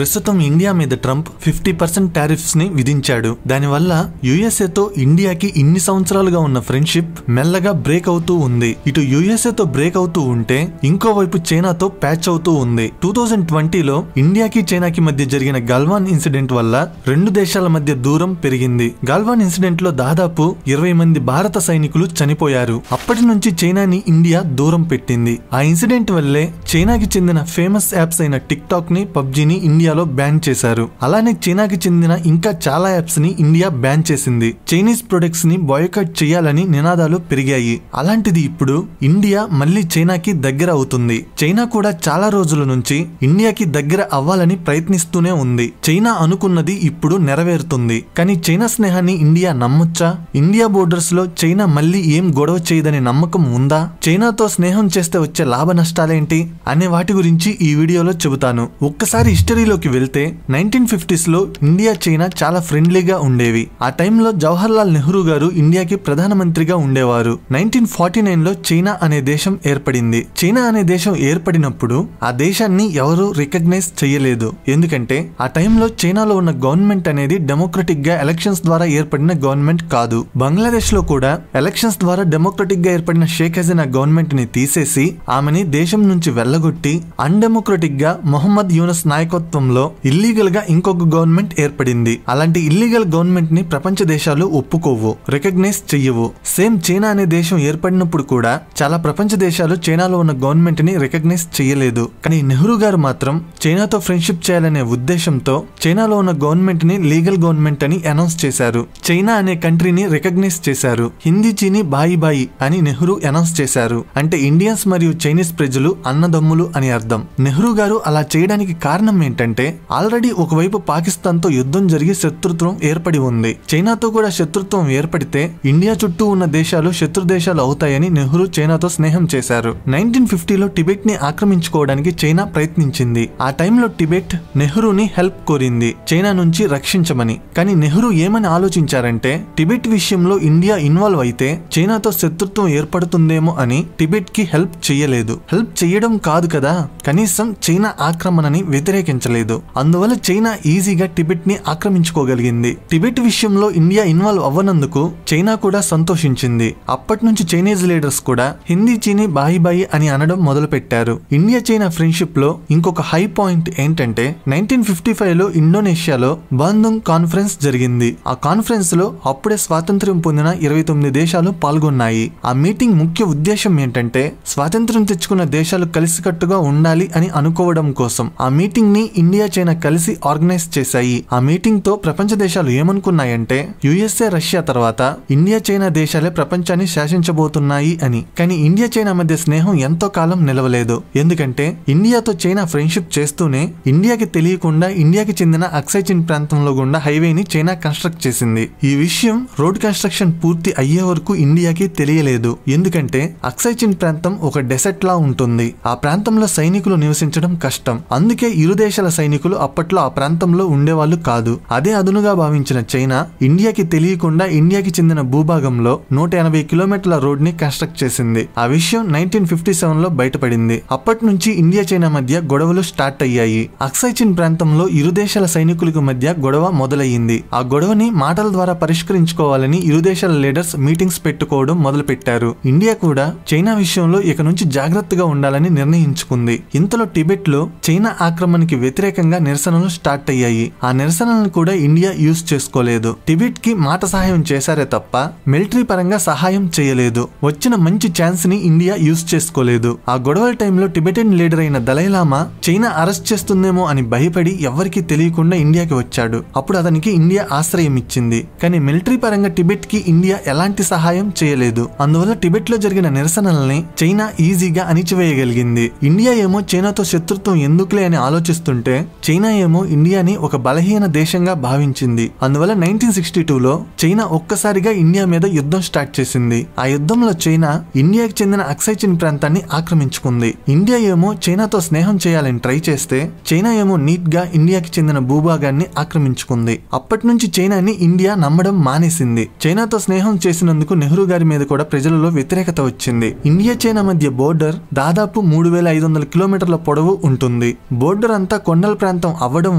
ప్రస్తుతం ఇండియా మీద Trump 50% tariffs ని విధించాడు. దానివల్ల యుఎస్ఏతో ఇండియాకి ఇన్ని సంవత్సరాలుగా ఉన్న ఫ్రెండ్షిప్ మెల్లగా బ్రేక్ అవుతూ ఉంది. ఇటు యుఎస్ఏతో బ్రేక్ అవుతూ ఉంటే ఇంకోవైపు చైనాతో ప్యాచ్ అవుతూ ఉంది. 2020లో ఇండియాకి చైనాకి మధ్య జరిగిన గల్వాన్ ఇన్సిడెంట్ వల్ల రెండు దేశాల మధ్య దూరం పెరిగింది. గల్వాన్ ఇన్సిడెంట్ లో దాదాపు 20 మంది భారత సైనికులు చనిపోయారు. అప్పటి నుంచి చైనాని ఇండియా దూరం పెట్టింది. ఆ ఇన్సిడెంట్ వల్లే చైనాకి చెందిన ఫేమస్ యాప్స్ అయిన టిక్ టాక్ ని, పబ్జీని ఇండియాలో బ్యాన్ చేశారు. అలానే చైనాకి చెందిన ఇంకా చాలా యాప్స్ ని ఇండియా బ్యాన్ చేసింది. చైనీస్ ప్రొడక్ట్స్ ని బాయ్కాట్ చేయాలని నినాదాలు పెరిగాయి. అలాంటిది ఇప్పుడు ఇండియా మళ్ళీ చైనాకి దగ్గర అవుతుంది. చైనా కూడా చాలా రోజుల నుంచి ఇండియాకి దగ్గర అవ్వాలని ప్రయత్నిస్తూనే ఉంది. చైనా అనుకున్నది ఇప్పుడు నెరవేరుతుంది. కానీ చైనా స్నేహాన్ని ఇండియా నమ్మొచ్చా? ఇండియా బోర్డర్స్ లో చైనా మళ్ళీ ఏం గొడవ చేయదనే నమ్మకం ఉందా? చైనాతో స్నేహం చేస్తే వచ్చే లాభ నష్టాలేంటి అనే వాటి గురించి ఈ వీడియోలో చెబుతాను. ఒక్కసారి హిస్టరీలోకి వెళ్తే 1950s లో ఇండియా చైనా చాలా ఫ్రెండ్లీగా ఉండేవి. ఆ టైంలో జవహర్ లాల్ నెహ్రూ గారు ఇండియాకి ప్రధానమంత్రిగా ఉండేవారు. 1949లో చైనా అనే దేశం ఏర్పడింది. చైనా అనే దేశం ఏర్పడినప్పుడు ఆ దేశాన్ని ఎవరూ రికగ్నైజ్ చేయలేదు. ఎందుకంటే ఆ టైంలో చైనాలో ఉన్న గవర్నమెంట్ అనేది డెమోక్రటిక్ గా ఎలక్షన్స్ ద్వారా ఏర్పడిన గవర్నమెంట్ కాదు. బంగ్లాదేశ్ లో కూడా ఎలక్షన్స్ ద్వారా డెమోక్రటిక్ గా ఏర్పడిన షేక్ హసీనా గవర్నమెంట్ ని తీసేసి ఆమెని దేశం నుంచి వెళ్లగొట్టి అన్డెమోక్రటిక్ గా మొహమ్మద్ యూనస్ నాయకత్వంలో ఇల్లీగల్ గా ఇంకొక గవర్నమెంట్ ఏర్పడింది. అలాంటి ఇల్లీగల్ గవర్నమెంట్ ని ప్రపంచ దేశాలు ఒప్పుకోవు, రికగ్నైజ్ చెయ్యవు. సేమ్ చైనా అనే దేశం ఏర్పడినప్పుడు కూడా చాలా ప్రపంచ దేశాలు చైనాలో ఉన్న గవర్నమెంట్ ని రికగ్నైజ్ చేయలేదు. కానీ నెహ్రూ గారు మాత్రం చైనాతో ఫ్రెండ్షిప్ చేయాలనే ఉద్దేశంతో చైనాలో ఉన్న గవర్నమెంట్ ని లీగల్ గవర్నమెంట్ అని అనౌన్స్ చేశారు. చైనా అనే కంట్రీని రికగ్నైజ్ చేశారు. హిందీ చీని బాయి బాయి అని నెహ్రూ అనౌన్స్ చేశారు. అంటే ఇండియన్స్ మరియు చైనీస్ ప్రజలు అన్నదమ్ములు అని అర్థం. నెహ్రూ గారు అలా చేయడానికి కారణం ఏంటంటే ఆల్రెడీ ఒకవైపు పాకిస్తాన్ తో యుద్ధం జరిగి శత్రుత్వం ఏర్పడి ఉంది. చైనాతో కూడా శత్రుత్వం ఏర్పడితే ఇండియా చుట్టూ ఉన్న దేశాలు శత్రు దేశాలు అవుతాయని నెహ్రూ చైనాతో స్నేహం చేశారు. 1950లో టిబెట్ ని ఆక్రమించుకోవడానికి చైనా ప్రయత్నించింది. ఆ టైంలో టిబెట్ నెహ్రూని హెల్ప్ కోరింది చైనా నుంచి రక్షించమని. కానీ నెహ్రూ ఏమని ఆలోచించారంటే టిబెట్ విషయంలో ఇండియా ఇన్వాల్వ్ అయితే చైనాతో శత్రుత్వం ఏర్పడుతుందేమో అని టిబెట్ కి హెల్ప్ చేయలేదు. హెల్ప్ చేయడం కాదు కదా, కనీసం చైనా ఆక్రమణని వ్యతిరేకించలేదు. అందువల్ల చైనా ఈజీగా టిబెట్ ని ఆక్రమించుకోగలిగింది. టిబెట్ విషయంలో ఇండియా ఇన్వాల్వ్ అవ్వనందుకు చైనా కూడా సంతోషించింది. అప్పటి నుంచి చైనీస్ లీడర్స్ కూడా హిందీ చీని బాయి బాయి అని అనడం మొదలు పెట్టారు. ఇండియా చైనా ఫ్రెండ్షిప్ లో ఇంకొక హై పాయింట్ ఏంటంటే 1955లో ఇండోనేషియాలో బాండుంగ్ కాన్ఫరెన్స్ జరిగింది. ఆ కాన్ఫరెన్స్ లో అప్పుడే స్వాతంత్ర్యం పొందిన 29 దేశాలు పాల్గొన్నాయి. ఆ మీటింగ్ ముఖ్య ఉద్దేశం ఏంటంటే స్వాతంత్ర్యం తెచ్చుకున్న దేశాలు కలిసికట్టుగా ఉండాలి అని అనుకోవడం కోసం. ఆ మీటింగ్ ని ఇండియా చైనా కలిసి ఆర్గనైజ్ చేశాయి. ఆ మీటింగ్ తో ప్రపంచ దేశాలు ఏమనుకున్నాయంటే యుఎస్ఏ రష్యా తర్వాత ఇండియా చైనా దేశాలే ప్రపంచాన్ని శాసించబోతున్నాయి అని. కానీ ఇండియా చైనా మధ్య స్నేహం ఎంతో కాలం నిలవలేదు. ఎందుకంటే ఇండియాతో చైనా ఫ్రెండ్షిప్ చేస్తూనే ఇండియాకి తెలియకుండా ఇండియాకి చెందిన అక్సై చిన్ ప్రాంతంలో గుండా హైవేని చైనా కన్స్ట్రక్ట్ చేసింది. ఈ విషయం రోడ్ కన్స్ట్రక్షన్ పూర్తి అయ్యే వరకు ఇండియాకి తెలియలేదు. ఎందుకంటే అక్సై చిన్ ప్రాంతం ఒక డెసర్ట్ లా ఉంటుంది. ఆ ప్రాంతంలో సైనికులు నివసించడం కష్టం. అందుకే ఇరు దేశాల సైనికులు అప్పట్లో ఆ ప్రాంతంలో ఉండేవాళ్ళు కాదు. అదే అదునుగా భావించిన చైనా ఇండియాకి తెలియకుండా ఇండియాకి చెందిన భూభాగంలో 180 కిలోమీటర్ల రోడ్ ని కన్స్ట్రక్ట్ చేసింది. ఆ విషయం 1957లో బయటపడింది. అప్పటి నుంచి ఇండియా చైనా మధ్య గొడవలు స్టార్ట్ అయ్యాయి. అక్సై చిన్ ప్రాంతంలో ఇరు దేశాల సైనికులకు మధ్య గొడవ మొదలయ్యింది. ఆ గొడవని మాటల ద్వారా పరిష్కరించుకోవాలని ఇరు దేశాల లీడర్స్ మీటింగ్స్ పెట్టుకోవడం మొదలు పెట్టారు. ఇండియా కూడా చైనా విషయంలో ఇక నుంచి జాగ్రత్తగా ఉండాలని నిర్ణయించుకుంది. ఇంతలో టిబెట్ లో చైనా ఆక్రమణకి వ్యతిరేకంగా నిరసనలు స్టార్ట్ అయ్యాయి. ఆ నిరసనలను కూడా ఇండియా యూజ్ చేసుకోలేదు. టిబెట్ కి మాట సహాయం చేశారే తప్ప మిలిటరీ పరంగా సహాయం చేయలేదు. వచ్చిన మంచి ఛాన్స్ ని ఇండియా యూజ్ చేసుకోలేదు. ఆ గొడవల టైంలో టిబెటన్ లీడర్ అయిన దలైలామా చైనా అరెస్ట్ చేస్తుందేమో అని భయపడి ఎవరికి తెలియకుండా ఇండియాకి వచ్చాడు. అప్పుడు అతనికి ఇండియా ఆశ్రయం ఇచ్చింది. కానీ మిలిటరీ పరంగా టిబెట్ కి ఇండియా ఎలాంటి సహాయం చేయలేదు. అందువల్ల టిబెట్ లో జరిగిన నిరసనల్ని చైనా ఈజీగా అణిచివేయగలిగింది. ఇండియా ఏమో చైనాతో శత్రుత్వం ఎందుకులే అని ఆలోచిస్తుంటే చైనా ఏమో ఇండియాని ఒక బలహీన దేశంగా భావించింది. అందువల్ల 1962లో చైనా ఒక్కసారిగా ఇండియా మీద యుద్ధం స్టార్ట్ చేసింది. ఆ యుద్ధంలో చైనా ఇండియాకి చెందిన అక్సై చిన్ ప్రాంతాన్ని ఆక్రమించుకుంది. ఇండియా ఏమో చైనాతో స్నేహం చేయాలని ట్రై చేస్తే చైనా ఏమో నీట్ గా ఇండియాకి చెందిన భూభాగాన్ని ఆక్రమించుకుంది. అప్పటి నుంచి చైనాని ఇండియా నమ్మడం మానేసింది. చైనాతో స్నేహం చేసినందుకు నెహ్రూ గారి మీద కూడా ప్రజలలో వ్యతిరేకత వచ్చింది. ఇండియా చైనా మధ్య బోర్డర్ దాదాపు 3500 కిలోమీటర్ల పొడవు ఉంటుంది. బోర్డర్ అంతా కొండల కెనాల్ ప్రాంతం అవ్వడం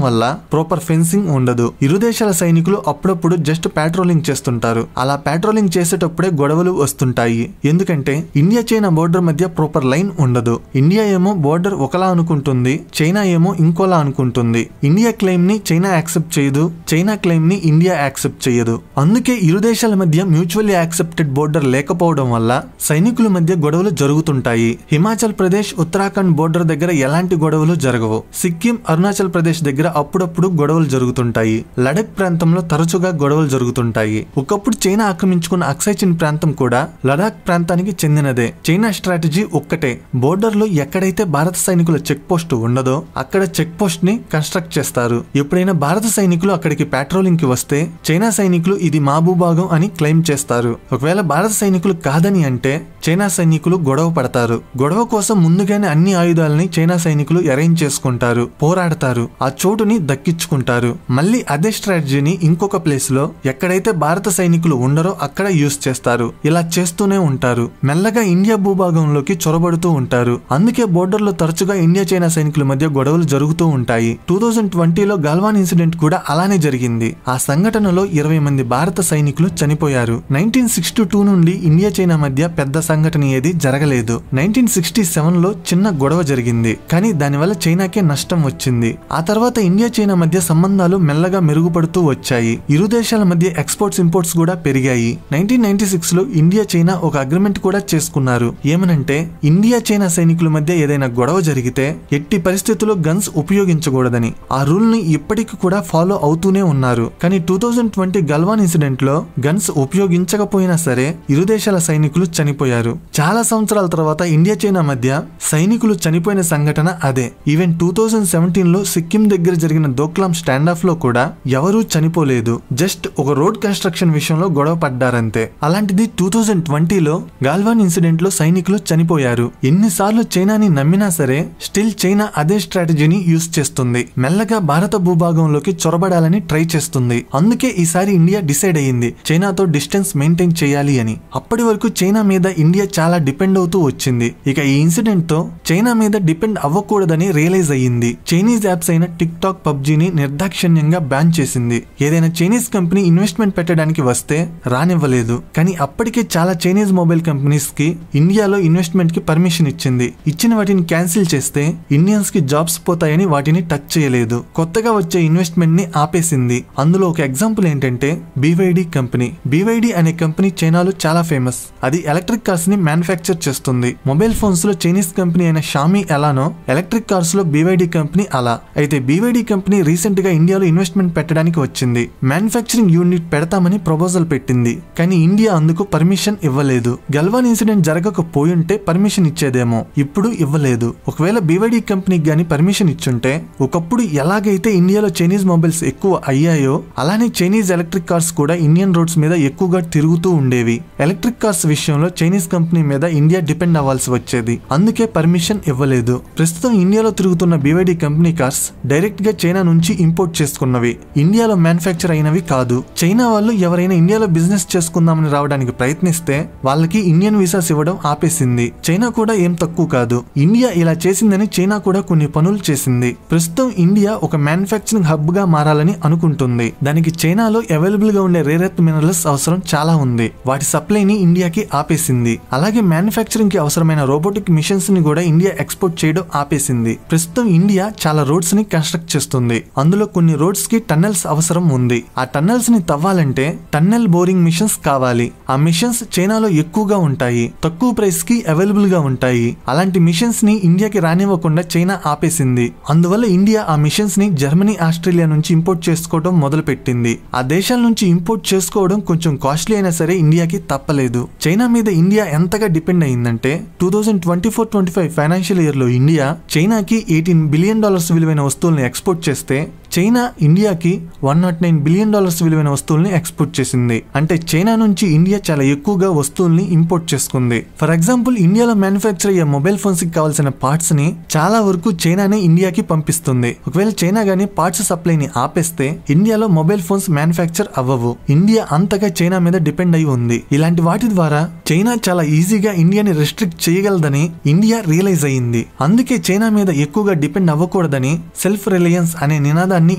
వల్ల ప్రాపర్ ఫెన్సింగ్ ఉండదు. ఇరు దేశాల సైనికులు అప్పుడప్పుడు జస్ట్ పాట్రోలింగ్ చేస్తుంటారు. అలా పాట్రోలింగ్ చేసేటప్పుడే గొడవలు వస్తుంటాయి. ఎందుకంటే ఇండియా చైనా బోర్డర్ మధ్య ప్రాపర్ లైన్ ఉండదు. ఇండియా ఏమో బోర్డర్ ఒకలా అనుకుంటుంది, చైనా ఏమో ఇంకోలా అనుకుంటుంది. ఇండియా క్లెయిమ్ ని చైనా యాక్సెప్ట్ చేయదు, చైనా క్లెయిమ్ ని ఇండియా యాక్సెప్ట్ చేయదు. అందుకే ఇరు దేశాల మధ్య మ్యూచువల్లీ యాక్సెప్టెడ్ బోర్డర్ లేకపోవడం వల్ల సైనికుల మధ్య గొడవలు జరుగుతుంటాయి. హిమాచల్ ప్రదేశ్ ఉత్తరాఖండ్ బోర్డర్ దగ్గర ఎలాంటి గొడవలు జరగవు. సిక్కిం అరుణాచల్ ప్రదేశ్ దగ్గర అప్పుడప్పుడు గొడవలు జరుగుతుంటాయి. లడక్ ప్రాంతంలో తరచుగా గొడవలు జరుగుతుంటాయి. ఒకప్పుడు చైనా ఆక్రమించుకున్న అక్సై చిన్ ప్రాంతం కూడా లడాక్ ప్రాంతానికి చెందినదే. చైనా స్ట్రాటజీ ఒక్కటే, బోర్డర్ లో ఎక్కడైతే భారత సైనికుల చెక్ పోస్ట్ ఉండదో అక్కడ చెక్ పోస్ట్ ని కన్స్ట్రక్ట్ చేస్తారు. ఎప్పుడైనా భారత సైనికులు అక్కడికి పాట్రోలింగ్ కి వస్తే చైనా సైనికులు ఇది మా భూభాగం అని క్లెయిమ్ చేస్తారు. ఒకవేళ భారత సైనికులు కాదని అంటే చైనా సైనికులు గొడవ పడతారు. గొడవ కోసం ముందుగానే అన్ని ఆయుధాలని చైనా సైనికులు అరేంజ్ చేసుకుంటారు, పోరాడతారు, ఆ చోటుని దక్కించుకుంటారు. మళ్ళీ అదే స్ట్రాటజీని ఇంకొక ప్లేస్ లో ఎక్కడైతే భారత సైనికులు ఉండరో అక్కడ యూజ్ చేస్తారు. ఇలా చేస్తూనే ఉంటారు. మెల్లగా ఇండియా భూభాగంలోకి చొరబడుతూ ఉంటారు. అందుకే బోర్డర్ లో తరచుగా ఇండియా చైనా సైనికుల మధ్య గొడవలు జరుగుతూ ఉంటాయి. 2020లో గల్వాన్ ఇన్సిడెంట్ కూడా అలానే జరిగింది. ఆ సంఘటనలో 20 మంది భారత సైనికులు చనిపోయారు. 1962 నుండి ఇండియా చైనా మధ్య పెద్ద సంఘటన ఏది జరగలేదు. 1967లో చిన్న గొడవ జరిగింది, కానీ దానివల్ల చైనాకే నష్టం వచ్చింది. ఆ తర్వాత ఇండియా చైనా మధ్య సంబంధాలు మెల్లగా మెరుగుపడుతూ వచ్చాయి. ఇరు దేశాల మధ్య ఎక్స్పోర్ట్స్ ఇంపోర్ట్స్ కూడా పెరిగాయి. 1996లో ఇండియా చైనా ఒక అగ్రిమెంట్ కూడా చేసుకున్నారు. ఏమనంటే ఇండియా చైనా సైనికుల మధ్య ఏదైనా గొడవ జరిగితే ఎట్టి పరిస్థితుల్లో గన్స్ ఉపయోగించకూడదని. ఆ రూల్ ని ఇప్పటికి కూడా ఫాలో అవుతూనే ఉన్నారు. కానీ 2020 గల్వాన్ ఇన్సిడెంట్ లో గన్స్ ఉపయోగించకపోయినా సరే ఇరు దేశాల సైనికులు చనిపోయారు. చాలా సంవత్సరాల తర్వాత ఇండియా చైనా మధ్య సైనికులు చనిపోయిన సంఘటన అదే. ఈవెన్ 2017లో సిక్కిం దగ్గర జరిగిన దోక్లాం స్టాండ్ ఆఫ్ లో కూడా ఎవరూ చనిపోలేదు. జస్ట్ ఒక రోడ్ కన్స్ట్రక్షన్ విషయంలో గొడవ పడ్డారంతే. అలాంటిది 2020లో గల్వాన్ ఇన్సిడెంట్ లో సైనికులు చనిపోయారు. ఎన్నిసార్లు చైనాని నమ్మినా సరే స్టిల్ చైనా అదే స్ట్రాటజీని యూజ్ చేస్తుంది. మెల్లగా భారత భూభాగంలోకి చొరబడాలని ట్రై చేస్తుంది. అందుకే ఈసారి ఇండియా డిసైడ్ అయ్యింది చైనాతో డిస్టెన్స్ మెయింటైన్ చేయాలి అని. అప్పటి వరకు చైనా మీద ఇండియా చాలా డిపెండ్ అవుతూ వచ్చింది. ఇక ఈ ఇన్సిడెంట్ తో చైనా మీద డిపెండ్ అవ్వకూడదని రియలైజ్ అయ్యింది. చైనీస్ యాప్స్ అయిన టిక్ టాక్, పబ్జీని నిర్దాక్షిణ్యంగా బ్యాన్ చేసింది. ఏదైనా చైనీస్ కంపెనీ ఇన్వెస్ట్మెంట్ పెట్టడానికి వస్తే రానివ్వలేదు. కానీ అప్పటికే చాలా చైనీస్ మొబైల్ కంపెనీస్ కి ఇండియాలో ఇన్వెస్ట్మెంట్ కి పర్మిషన్ ఇచ్చింది. ఇచ్చిన వాటిని క్యాన్సిల్ చేస్తే ఇండియన్స్ కి జాబ్స్ పోతాయని వాటిని టచ్ చేయలేదు. కొత్తగా వచ్చే ఇన్వెస్ట్మెంట్ ని ఆపేసింది. అందులో ఒక ఎగ్జాంపుల్ ఏంటంటే BYD కంపెనీ. BYD అనే కంపెనీ చైనాలో చాలా ఫేమస్. అది ఎలక్ట్రిక్ కార్స్ ని మ్యానుఫ్యాక్చర్ చేస్తుంది. మొబైల్ ఫోన్స్ లో చైనీస్ కంపెనీ అయిన షామీ ఎలానో ఎలక్ట్రిక్ కార్స్ లో BYD కంపెనీ అలా. అయితే BYD కంపెనీ రీసెంట్ గా ఇండియాలో ఇన్వెస్ట్మెంట్ పెట్టడానికి వచ్చింది. మ్యానుఫ్యాక్చరింగ్ యూనిట్ పెడతామని ప్రపోజల్ పెట్టింది. కానీ ఇండియా అందుకు పర్మిషన్ ఇవ్వలేదు. గల్వాన్ ఇన్సిడెంట్ జరగకపోయుంటే పర్మిషన్ ఇచ్చేదేమో, ఇప్పుడు ఇవ్వలేదు. ఒకవేళ BYD కంపెనీకి గానీ పర్మిషన్ ఇచ్చుంటే ఒకప్పుడు ఎలాగైతే ఇండియాలో చైనీస్ మొబైల్స్ ఎక్కువ అయ్యాయో అలానే చైనీస్ ఎలక్ట్రిక్ కార్స్ కూడా ఇండియన్ రోడ్స్ మీద ఎక్కువగా తిరుగుతూ ఉండేవి. ఎలక్ట్రిక్ కార్స్ విషయంలో చైనీస్ కంపెనీ మీద ఇండియా డిపెండ్ అవ్వాల్సి వచ్చేది. అందుకే పర్మిషన్ ఇవ్వలేదు. ప్రస్తుతం ఇండియాలో తిరుగుతున్న BYD కంపెనీ కార్స్ డైరెక్ట్ గా చైనా నుంచి ఇంపోర్ట్ చేసుకున్నవి, ఇండియాలో మ్యానుఫ్యాక్చర్ అయినవి కాదు. చైనా వాళ్ళు ఎవరైనా ఇండియాలో బిజినెస్ చేసుకుందామని రావడానికి ప్రయత్నిస్తే వాళ్ళకి ఇండియన్ వీసాస్ ఇవ్వడం ఆపేసింది. చైనా కూడా ఏం తక్కువ కాదు. ఇండియా ఇలా చేసిందని చైనా కూడా కొన్ని పనులు చేసింది. ప్రస్తుతం ఇండియా ఒక మ్యానుఫ్యాక్చరింగ్ హబ్ గా మారాలని అనుకుంటుంది. దానికి చైనాలో అవైలబుల్ గా ఉండే రేర్ ఎర్త్ మినరల్స్ అవసరం చాలా ఉంది. వాటి సప్లైని ఇండియాకి ఆపేసింది. అలాగే మ్యానుఫ్యాక్చరింగ్ కి అవసరమైన రోబోటిక్ మిషన్స్ ని కూడా ఇండియా ఎక్స్పోర్ట్ చేయడం ఆపేసింది. ప్రస్తుతం ఇండియా చాలా రోడ్స్ ని కన్స్ట్రక్ట్ చేస్తుంది. అందులో కొన్ని రోడ్స్ కి టన్నెల్స్ అవసరం ఉంది. ఆ టన్నెల్స్ ని తవ్వాలంటే టన్నెల్ బోరింగ్ మిషన్స్ కావాలి. ఆ మిషన్స్ చైనాలో ఎక్కువగా ఉంటాయి, తక్కువ ప్రైస్ కి అవైలబుల్ గా ఉంటాయి. అలాంటి మిషన్స్ ని ఇండియాకి రానివ్వకుండా చైనా ఆపేసింది. అందువల్ల ఇండియా ఆ మిషన్స్ ని జర్మనీ, ఆస్ట్రేలియా నుంచి ఇంపోర్ట్ చేసుకోవడం మొదలు పెట్టింది. ఆ దేశాల నుంచి ఇంపోర్ట్ చేసుకోవడం కొంచెం కాస్ట్లీ అయినా సరే ఇండియాకి తప్పలేదు. చైనా మీద ఇండియా ఎంతగా డిపెండ్ అయిందంటే 2024-25 ఫైనాన్షియల్ ఇయర్ లో ఇండియా చైనాకి $18 బిలియన్ విలువైన వస్తువులను ఎక్స్పోర్ట్ చేస్తే చైనా ఇండియాకి $109 బిలియన్ విలువైన వస్తువుల్ని ఎక్స్పోర్ట్ చేసింది. అంటే చైనా నుంచి ఇండియా చాలా ఎక్కువగా వస్తువుల్ని ఇంపోర్ట్ చేసుకుంది. ఫర్ ఎగ్జాంపుల్ ఇండియాలో మ్యానుఫ్యాక్చర్ అయ్యే మొబైల్ ఫోన్స్ కి కావాల్సిన పార్ట్స్ ని చాలా వరకు చైనానే ఇండియాకి పంపిస్తుంది. ఒకవేళ చైనా గానీ పార్ట్స్ సప్లైని ఆపేస్తే ఇండియాలో మొబైల్ ఫోన్స్ మ్యానుఫ్యాక్చర్ అవ్వవు. ఇండియా అంతగా చైనా మీద డిపెండ్ అయి ఉంది. ఇలాంటి వాటి ద్వారా చైనా చాలా ఈజీగా ఇండియాని రెస్ట్రిక్ట్ చేయగలదని ఇండియా రియలైజ్ అయ్యింది. అందుకే చైనా మీద ఎక్కువగా డిపెండ్ అవ్వకూడదని సెల్ఫ్ రిలయన్స్ అనే నినాదాన్ని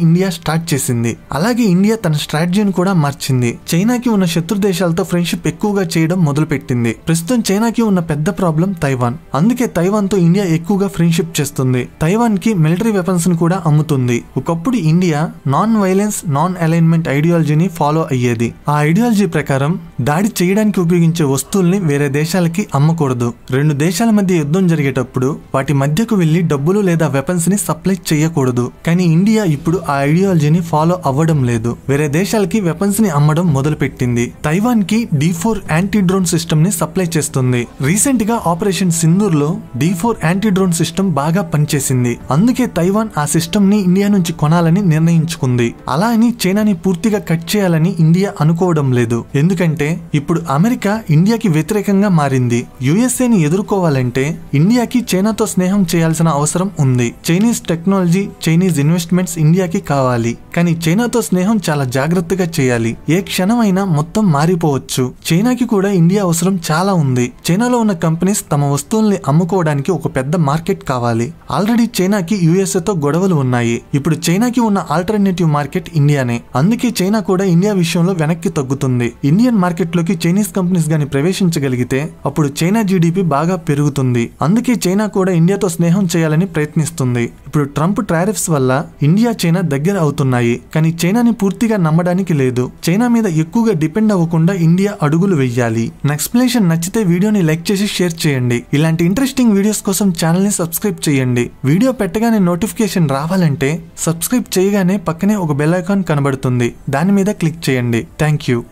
ఇండియా స్టార్ట్ చేసింది. అలాగే ఇండియా తన స్ట్రాటజీని కూడా మార్చింది. చైనాకి ఉన్న శత్రు దేశాలతో ఫ్రెండ్షిప్ ఎక్కువగా చేయడం మొదలుపెట్టింది. ప్రస్తుతం చైనాకి ఉన్న పెద్ద ప్రాబ్లం తైవాన్. అందుకే తైవాన్ తో ఇండియా ఎక్కువగా ఫ్రెండ్షిప్ చేస్తుంది. తైవాన్ కి మిలిటరీ వెపన్స్ ని కూడా అమ్ముతుంది. ఒకప్పుడు India non violence non alignment ఐడియాలజీని ఫాలో అయ్యేది. ఆ ఐడియాలజీ ప్రకారం దాడి చేయడానికి ఉపయోగించే వస్తువుల్ని వేరే దేశాలకి అమ్మకూడదు. రెండు దేశాల మధ్య యుద్ధం జరిగేటప్పుడు వాటి మధ్యకు వెళ్లి డబ్బులు లేదా వెపన్స్ ని సప్లై చేయకూడదు. కానీ ఇండియా ఇప్పుడు ఆ ఐడియాలజీని ఫాలో అవ్వడం లేదు. వేరే దేశాలకి వెపన్స్ ని అమ్మడం మొదలుపెట్టింది. తైవాన్ కి D4 యాంటీ డ్రోన్ సిస్టమ్ ని సప్లై చేస్తుంది. రీసెంట్ గా ఆపరేషన్ సింధూర్ లో D4 యాంటీ డ్రోన్ సిస్టమ్ బాగా పనిచేసింది. అందుకే తైవాన్ ఆ సిస్టమ్ ని ఇండియా నుంచి కొనాలని నిర్ణయించుకుంది. అలా అని చైనాని పూర్తిగా కట్ చేయాలని ఇండియా అనుకోవడం లేదు. ఎందుకంటే ఇప్పుడు అమెరికా ఇండియాకి వ్యతిరేకంగా మారింది. యుఎస్ఏని ఎదుర్కోవాలంటే ఇండియాకి చైనాతో స్నేహం చేయాల్సిన అవసరం ఉంది. చైనీస్ టెక్నాలజీ చైనీస్ ఇన్వెస్ట్మెంట్స్ ఇండియాకి కావాలి. కానీ చైనాతో స్నేహం చాలా జాగ్రత్తగా చేయాలి. ఏ క్షణమైనా మొత్తం మారిపోవచ్చు. చైనాకి కూడా ఇండియా అవసరం చాలా ఉంది. చైనాలో ఉన్న కంపెనీస్ తమ వస్తువుల్ని అమ్ముకోవడానికి ఒక పెద్ద మార్కెట్ కావాలి. ఆల్రెడీ చైనాకి యుఎస్ఏతో గొడవలు ఉన్నాయి. ఇప్పుడు చైనాకి ఉన్న ఆల్టర్నేటివ్ మార్కెట్ ఇండియానే. అందుకే చైనా కూడా ఇండియా విషయంలో వెనక్కి తగ్గుతుంది. ఇండియన్ మార్కెట్ లోకి చైనీస్ కంపెనీస్ గాని ప్రవేశించగలిగితే అప్పుడు చైనా జీడిపి బాగా పెరుగుతుంది. అందుకే చైనా కూడా ఇండియాతో స్నేహం చేయాలని ప్రయత్నిస్తుంది. ఇప్పుడు ట్రంప్ టారిఫ్స్ వల్ల ఇండియా చైనా దగ్గర అవుతున్నాయి. కానీ చైనాని పూర్తిగా నమ్మడానికి లేదు. చైనా మీద ఎక్కువగా డిపెండ్ అవ్వకుండా ఇండియా అడుగులు వెయ్యాలి. నా ఎక్స్ప్లెనేషన్ నచ్చితే వీడియోని లైక్ చేసి షేర్ చేయండి. ఇలాంటి ఇంట్రెస్టింగ్ వీడియోస్ కోసం ఛానల్ ని సబ్స్క్రైబ్ చేయండి. వీడియో పెట్టగానే నోటిఫికేషన్ రావాలంటే సబ్స్క్రైబ్ చేయగానే పక్కనే ఒక బెల్ ఐకాన్ కనబడుతుంది. దాని మీద క్లిక్ చేయండి. Thank you.